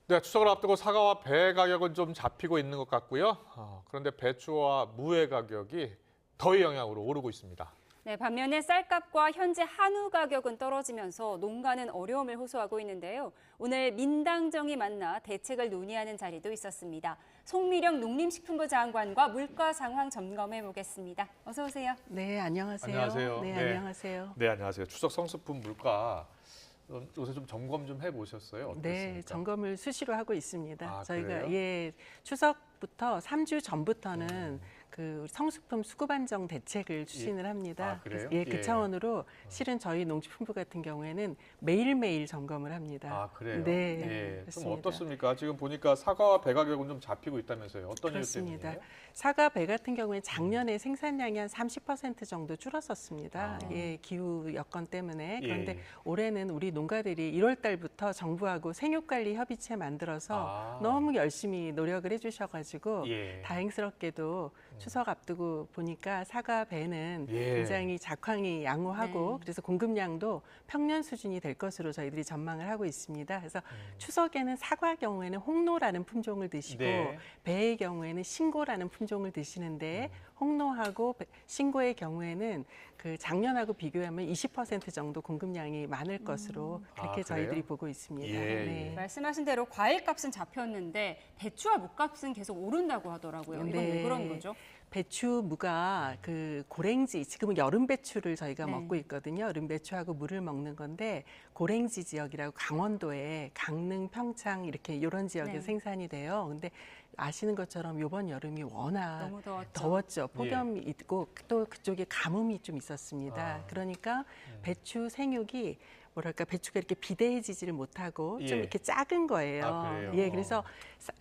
네, 추석을 앞두고 사과와 배 가격은 좀 잡히고 있는 것 같고요. 그런데 배추와 무의 가격이 더위 영향으로 오르고 있습니다. 네, 반면에 쌀값과 현재 한우 가격은 떨어지면서 농가는 어려움을 호소하고 있는데요. 오늘 민당정이 만나 대책을 논의하는 자리도 있었습니다. 송미령 농림식품부 장관과 물가 상황 점검해 보겠습니다. 어서 오세요. 네, 안녕하세요. 안녕하세요. 네, 네. 안녕하세요. 네, 안녕하세요. 추석 성수품 물가 요새 좀 점검 좀 해보셨어요? 어떻습니까? 네, 점검을 수시로 하고 있습니다. 저희가 그래요? 추석부터 3주 전부터는 그 성수품 수급 안정 대책을 추진을 합니다. 그래요? 그래서 그 차원으로 실은 저희 농식품부 같은 경우에는 매일매일 점검을 합니다. 그래요? 네, 좀 그렇습니다. 어떻습니까? 지금 보니까 사과와 배 가격은 좀 잡히고 있다면서요? 어떤 이유 그렇습니다. 때문이에요? 사과, 배 같은 경우에 작년에 생산량이 한 30% 정도 줄었었습니다. 기후 여건 때문에. 그런데 올해는 우리 농가들이 1월 달부터 정부하고 생육관리 협의체 만들어서 너무 열심히 노력을 해주셔가지고 다행스럽게도 추석 앞두고 보니까 사과, 배는 굉장히 작황이 양호하고 그래서 공급량도 평년 수준이 될 것으로 저희들이 전망을 하고 있습니다. 그래서 추석에는 사과 경우에는 홍로라는 품종을 드시고 배의 경우에는 신고라는 품종을 드시는데 홍로하고 신고의 경우에는 그 작년하고 비교하면 20% 정도 공급량이 많을 것으로 그렇게 저희들이 보고 있습니다. 네. 말씀하신 대로 과일값은 잡혔는데 배추와 무값은 계속 오른다고 하더라고요. 이건 왜 그런 거죠? 배추, 무가 그 고랭지, 지금은 여름 배추를 저희가 먹고 있거든요. 여름 배추하고 무를 먹는 건데 고랭지 지역이라고 강원도에 강릉, 평창 이렇게 이런 지역에 생산이 돼요. 근데 아시는 것처럼 이번 여름이 워낙 너무 더웠죠. 폭염이 있고 또 그쪽에 가뭄이 좀 있었습니다. 그러니까 배추 생육이 뭐랄까 배추가 이렇게 비대해지지를 못하고 좀 이렇게 작은 거예요. 그래요? 그래서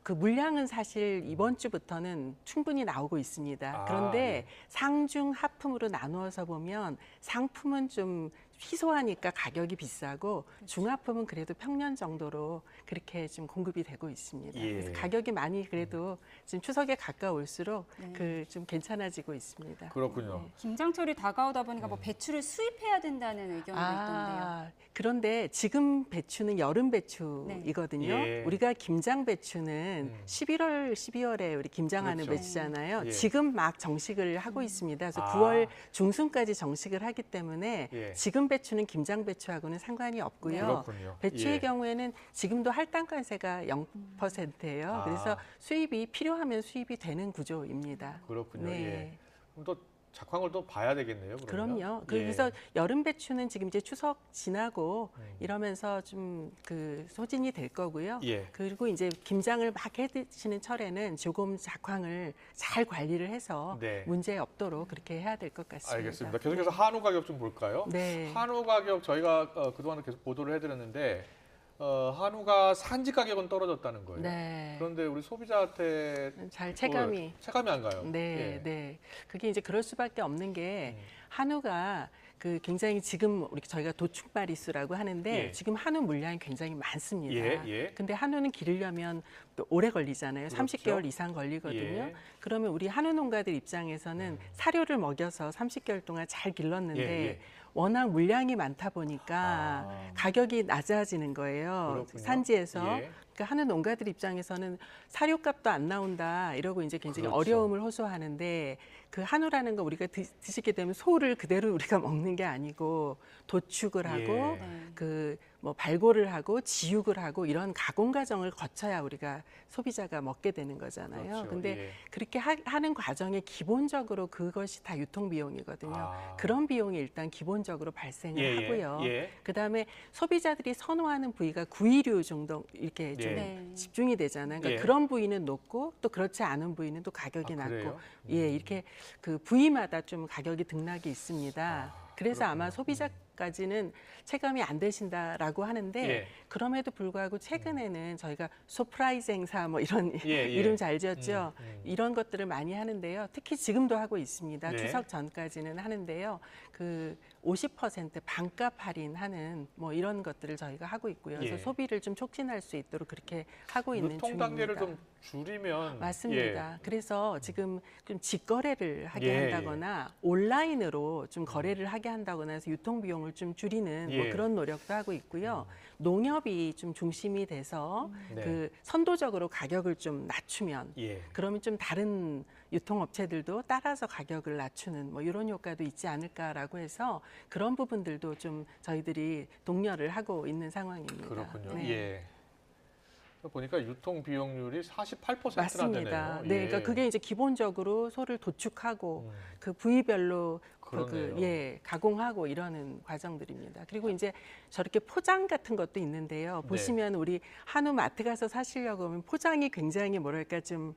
그 물량은 사실 이번 주부터는 충분히 나오고 있습니다. 그런데 상중 하품으로 나누어서 보면 상품은 좀 희소하니까 가격이 비싸고 중하품은 그래도 평년 정도로 그렇게 좀 공급이 되고 있습니다. 그래서 가격이 많이 그래도 지금 추석에 가까울수록 그 좀 괜찮아지고 있습니다. 그렇군요. 김장철이 다가오다 보니까 뭐 배추를 수입해야 된다는 의견도 있던데요. 그런데 지금 배추는 여름 배추이거든요. 우리가 김장 배추는 11월, 12월에 우리 김장하는 배추잖아요. 지금 막 정식을 하고 있습니다. 그래서 9월 중순까지 정식을 하기 때문에 지금 배추는 김장 배추하고는 상관이 없고요. 그렇군요. 배추의 경우에는 지금도 할당가세가 0%예요. 그래서 수입이 필요하면 수입이 되는 구조입니다. 그렇군요. 네. 그럼 또 작황을 또 봐야 되겠네요. 그러면. 그럼요. 그래서 여름 배추는 지금 이제 추석 지나고 이러면서 좀 그 소진이 될 거고요. 그리고 이제 김장을 막 해 드시는 철에는 조금 작황을 잘 관리를 해서 문제 없도록 그렇게 해야 될 것 같습니다. 알겠습니다. 계속해서 한우 가격 좀 볼까요? 한우 가격 저희가 그동안 계속 보도를 해드렸는데 한우가 산지 가격은 떨어졌다는 거예요. 그런데 우리 소비자한테 잘 체감이 안 가요. 네. 그게 이제 그럴 수밖에 없는 게 한우가 그 굉장히 지금 저희가 도축 마리수라고 하는데 지금 한우 물량이 굉장히 많습니다. 근데 한우는 기르려면 또 오래 걸리잖아요. 30개월 이상 걸리거든요. 그러면 우리 한우 농가들 입장에서는 사료를 먹여서 30개월 동안 잘 길렀는데 워낙 물량이 많다 보니까 가격이 낮아지는 거예요. 산지에서. 그러니까 한우 농가들 입장에서는 사료값도 안 나온다 이러고 이제 굉장히 어려움을 호소하는데 그 한우라는 거 우리가 드시게 되면 소를 그대로 우리가 먹는 게 아니고 도축을 하고 그 뭐 발골을 하고 지육을 하고 이런 가공 과정을 거쳐야 우리가 소비자가 먹게 되는 거잖아요. 근데 그렇게 하는 과정에 기본적으로 그것이 다 유통 비용이거든요. 그런 비용이 일단 기본적으로 발생을 하고요. 그다음에 소비자들이 선호하는 부위가 구이류 정도 이렇게 좀 집중이 되잖아요. 그러니까 그런 부위는 높고 또 그렇지 않은 부위는 또 가격이 낮고 이렇게 그 부위마다 좀 가격이 등락이 있습니다. 그래서 아마 소비자까지는 체감이 안 되신다라고 하는데 그럼에도 불구하고 최근에는 저희가 소프라이즈 행사 뭐 이런 이름 잘 지었죠. 이런 것들을 많이 하는데요. 특히 지금도 하고 있습니다. 추석 전까지는 하는데요. 그 50% 반값 할인하는 뭐 이런 것들을 저희가 하고 있고요. 그래서 소비를 좀 촉진할 수 있도록 그렇게 하고 있는 유통 중입니다. 단계를 좀 줄이면 맞습니다. 그래서 지금 좀 직거래를 하게 한다거나 온라인으로 좀 거래를 하게 한다거나 해서 유통 비용을 비용을 좀 줄이는 예. 뭐 그런 노력도 하고 있고요. 농협이 좀 중심이 돼서 네. 그 선도적으로 가격을 좀 낮추면 예. 그러면 좀 다른 유통업체들도 따라서 가격을 낮추는 뭐 이런 효과도 있지 않을까라고 해서 그런 부분들도 좀 저희들이 독려를 하고 있는 상황입니다. 그렇군요. 네. 예. 보니까 유통 비용률이 48%나 맞습니다. 되네요. 네, 예. 그러니까 그게 이제 기본적으로 소를 도축하고 그 부위별로 그러네요. 가공하고 이러는 과정들입니다. 그리고 이제 저렇게 포장 같은 것도 있는데요. 네. 보시면 우리 한우 마트 가서 사시려고 하면 포장이 굉장히 뭐랄까 좀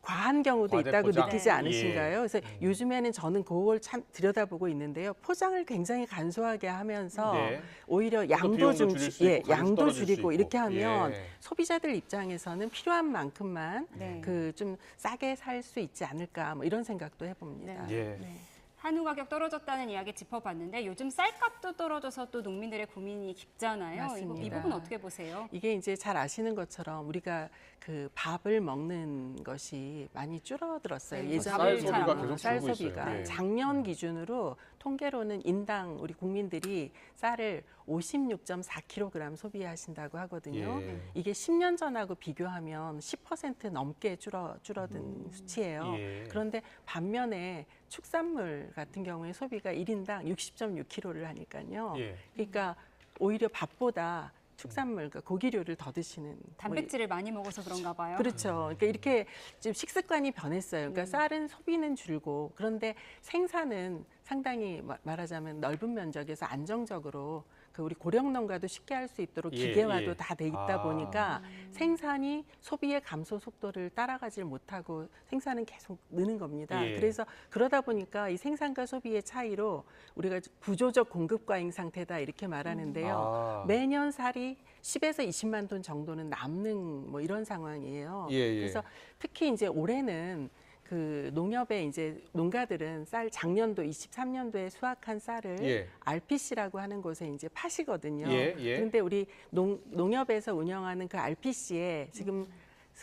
과한 경우도 과대 있다고 포장? 느끼지 예. 않으신가요? 그래서 요즘에는 저는 그걸 참 들여다보고 있는데요. 포장을 굉장히 간소하게 하면서 네. 오히려 양도 비용도 좀 줄일 수 있고 가격도 양도 떨어질 수 줄이고 있고. 이렇게 하면 예. 소비자들 입장에서는 필요한 만큼만 네. 그 좀 싸게 살 수 있지 않을까 뭐 이런 생각도 해봅니다. 네. 예. 네. 한우 가격 떨어졌다는 이야기 짚어봤는데 요즘 쌀값도 떨어져서 또 농민들의 고민이 깊잖아요. 맞습니다. 이 부분 어떻게 보세요? 이게 이제 잘 아시는 것처럼 우리가 그 밥을 먹는 것이 많이 줄어들었어요. 네, 예전에 쌀 소비가 계속 쌀 줄고 소비가 있어요. 예. 작년 기준으로 통계로는 인당 우리 국민들이 쌀을 56.4kg 소비하신다고 하거든요. 예. 이게 10년 전하고 비교하면 10% 넘게 줄어든 수치예요. 예. 그런데 반면에 축산물 같은 경우에 소비가 1인당 60.6kg를 하니까요. 예. 그러니까 오히려 밥보다 축산물, 그러니까 고기류를 더 드시는 단백질을 많이 먹어서 그런가 봐요. 그렇죠. 그러니까 이렇게 지금 식습관이 변했어요. 그러니까 쌀은 소비는 줄고 그런데 생산은 상당히 말하자면 넓은 면적에서 안정적으로 그 우리 고령 농가도 쉽게 할 수 있도록 예, 기계화도 예. 다 돼 있다 보니까 생산이 소비의 감소 속도를 따라가질 못하고 생산은 계속 느는 겁니다. 예. 그래서 그러다 보니까 이 생산과 소비의 차이로 우리가 구조적 공급 과잉 상태다 이렇게 말하는데요. 매년 쌀이 10에서 20만 톤 정도는 남는 뭐 이런 상황이에요. 예, 예. 그래서 특히 이제 올해는 그 농협의 이제 농가들은 쌀 작년도 23년도에 수확한 쌀을 예. RPC라고 하는 곳에 이제 파시거든요. 예, 예. 그런데 우리 농협에서 운영하는 그 RPC에 지금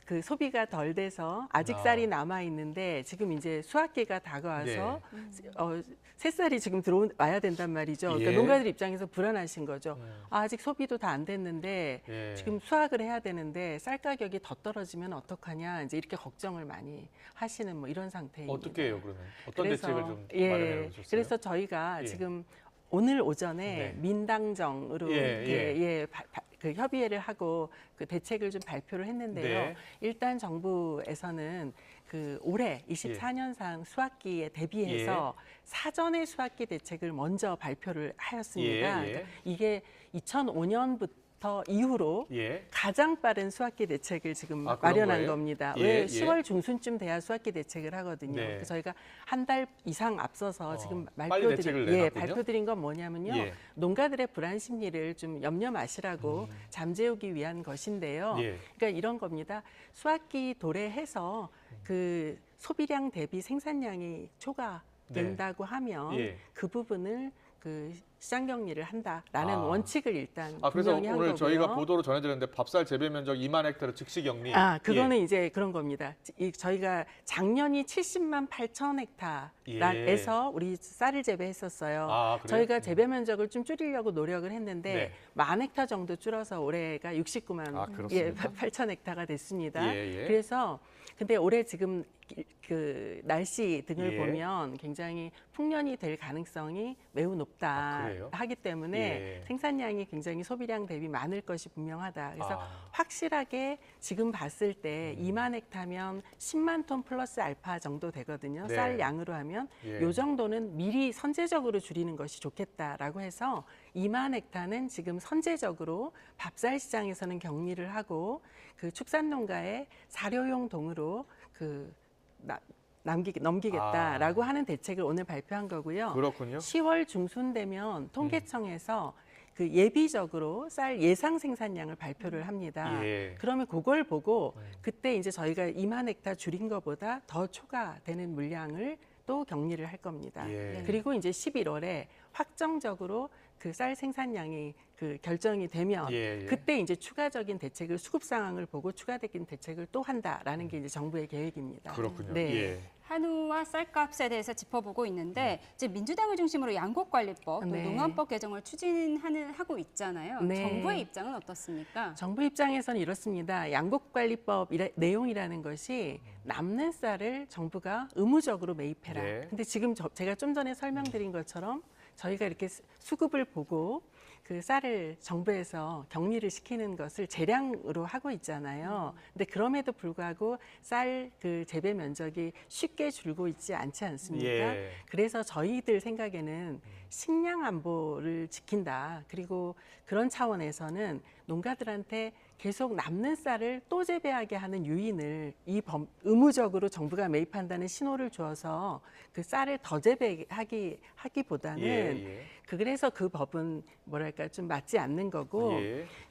그 소비가 덜 돼서 아직 쌀이 남아 있는데 지금 이제 수확기가 다가와서 새쌀이 지금 들어와야 된단 말이죠. 그러니까 예. 농가들 입장에서 불안하신 거죠. 아직 소비도 다 안 됐는데 예. 지금 수확을 해야 되는데 쌀 가격이 더 떨어지면 어떡하냐 이제 이렇게 걱정을 많이 하시는 뭐 이런 상태입니다. 어떻게 해요, 그러면? 어떤 그래서, 대책을 좀 예, 마련해 오셨어요? 그래서 저희가 예. 지금 오늘 오전에 네. 민당정으로 그 협의회를 하고 그 대책을 좀 발표를 했는데요. 네. 일단 정부에서는 그 올해 24년상 수확기에 대비해서 사전의 수확기 대책을 먼저 발표를 하였습니다. 예, 예. 그러니까 이게 2005년부터 이후로 가장 빠른 수확기 대책을 지금 마련한 거예요? 겁니다. 예, 왜 예. 10월 중순쯤 돼야 수확기 대책을 하거든요. 네. 그래서 저희가 한 달 이상 앞서서 지금 빨리 대책을 내놨군요. 발표드린 건 뭐냐면요. 예. 농가들의 불안 심리를 좀 염려 마시라고 잠재우기 위한 것인데요. 예. 그러니까 이런 겁니다. 수확기 도래해서 그 소비량 대비 생산량이 초과된다고 하면 그 부분을 그 시장 격리를 한다라는 원칙을 일단 그래서 분명히 한 오늘 거고요. 저희가 보도로 전해드렸는데 밥쌀 재배 면적 2만 헥타르 즉시 격리. 그거는 이제 그런 겁니다. 저희가 작년이 70만 8천 헥타르에서 우리 쌀을 재배했었어요. 그래요? 저희가 재배 면적을 좀 줄이려고 노력을 했는데 10,000헥타 정도 줄어서 올해가 69만 그렇습니까? 8천 헥타가 됐습니다. 예. 그래서 근데 올해 지금 그 날씨 등을 예. 보면 굉장히 풍년이 될 가능성이 매우 높다 그래요? 하기 때문에 생산량이 굉장히 소비량 대비 많을 것이 분명하다. 그래서 확실하게 지금 봤을 때 2만 헥타면 10만 톤 플러스 알파 정도 되거든요. 네. 쌀 양으로 하면 요 정도는 미리 선제적으로 줄이는 것이 좋겠다라고 해서 2만 헥타는 지금 선제적으로 밥쌀 시장에서는 격리를 하고 그 축산농가의 사료용 동으로 그 넘기겠다라고 하는 대책을 오늘 발표한 거고요. 그렇군요. 10월 중순 되면 통계청에서 그 예비적으로 쌀 예상 생산량을 발표를 합니다. 그러면 그걸 보고 그때 이제 저희가 2만 헥타 줄인 것보다 더 초과되는 물량을 또 격리를 할 겁니다. 그리고 이제 11월에 확정적으로 그 쌀 생산량이 그 결정이 되면 그때 이제 추가적인 대책을 수급 상황을 보고 추가적인 대책을 또 한다라는 게 이제 정부의 계획입니다. 그렇군요. 네. 한우와 쌀값에 대해서 짚어보고 있는데 이제 민주당을 중심으로 양곡관리법, 또 농안법 개정을 추진하고 있잖아요. 정부의 입장은 어떻습니까? 정부 입장에서는 이렇습니다. 양곡관리법 내용이라는 것이 남는 쌀을 정부가 의무적으로 매입해라. 근데 지금 제가 좀 전에 설명드린 것처럼 저희가 이렇게 수급을 보고 그 쌀을 정부에서 격리를 시키는 것을 재량으로 하고 있잖아요. 근데 그럼에도 불구하고 쌀 그 재배 면적이 쉽게 줄고 있지 않지 않습니까? 그래서 저희들 생각에는 식량 안보를 지킨다. 그리고 그런 차원에서는 농가들한테 계속 남는 쌀을 또 재배하게 하는 유인을 의무적으로 정부가 매입한다는 신호를 줘서 그 쌀을 더 재배하기보다는 그래서 그 법은 뭐랄까 좀 맞지 않는 거고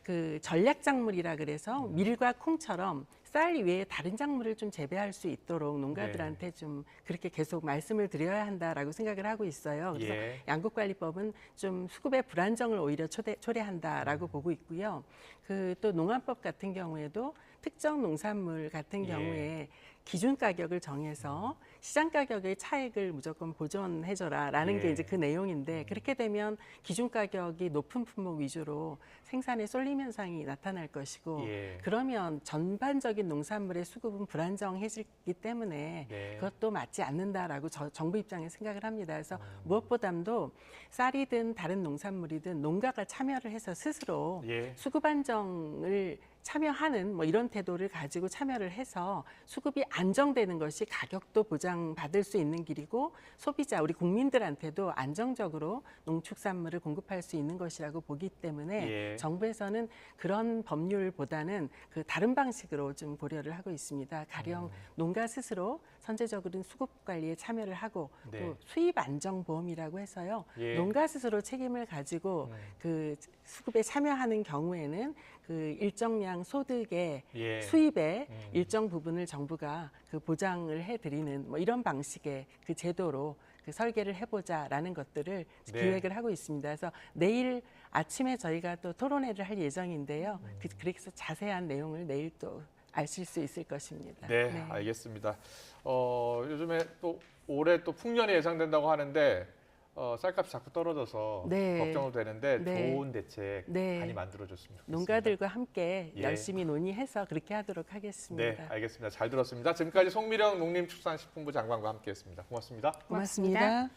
그 전략 작물이라 그래서 밀과 콩처럼 쌀 이외에 다른 작물을 좀 재배할 수 있도록 농가들한테 좀 그렇게 계속 말씀을 드려야 한다라고 생각을 하고 있어요. 그래서 양곡관리법은 좀 수급의 불안정을 오히려 초래한다라고 보고 있고요. 그 또 농안법 같은 경우에도 특정 농산물 같은 경우에 기준 가격을 정해서 시장 가격의 차익을 무조건 보존해줘라라는 게 이제 그 내용인데 그렇게 되면 기준 가격이 높은 품목 위주로 생산에 쏠림 현상이 나타날 것이고 그러면 전반적인 농산물의 수급은 불안정해지기 때문에 그것도 맞지 않는다라고 정부 입장에 생각을 합니다. 그래서 무엇보다도 쌀이든 다른 농산물이든 농가가 참여를 해서 스스로 수급 안정을 참여하는 뭐 이런 태도를 가지고 참여를 해서 수급이 안정되는 것이 가격도 보장받을 수 있는 길이고 소비자 우리 국민들한테도 안정적으로 농축산물을 공급할 수 있는 것이라고 보기 때문에 정부에서는 그런 법률보다는 그 다른 방식으로 좀 고려를 하고 있습니다. 가령 농가 스스로 선제적으로 수급 관리에 참여를 하고 또 수입 안정 보험이라고 해서요. 농가 스스로 책임을 가지고 그 수급에 참여하는 경우에는 그 일정량 소득의 수입의 일정 부분을 정부가 그 보장을 해드리는 뭐 이런 방식의 그 제도로 그 설계를 해보자라는 것들을 기획을 하고 있습니다. 그래서 내일 아침에 저희가 또 토론회를 할 예정인데요. 그래서 자세한 내용을 내일 또 아실 수 있을 것입니다. 네, 알겠습니다. 요즘에 또 올해 또 풍년이 예상된다고 하는데 쌀값이 자꾸 떨어져서 걱정도 되는데 좋은 대책 많이 만들어줬으면 좋겠습니다. 농가들과 함께 열심히 논의해서 그렇게 하도록 하겠습니다. 네, 알겠습니다. 잘 들었습니다. 지금까지 송미령 농림축산식품부 장관과 함께했습니다. 고맙습니다. 고맙습니다.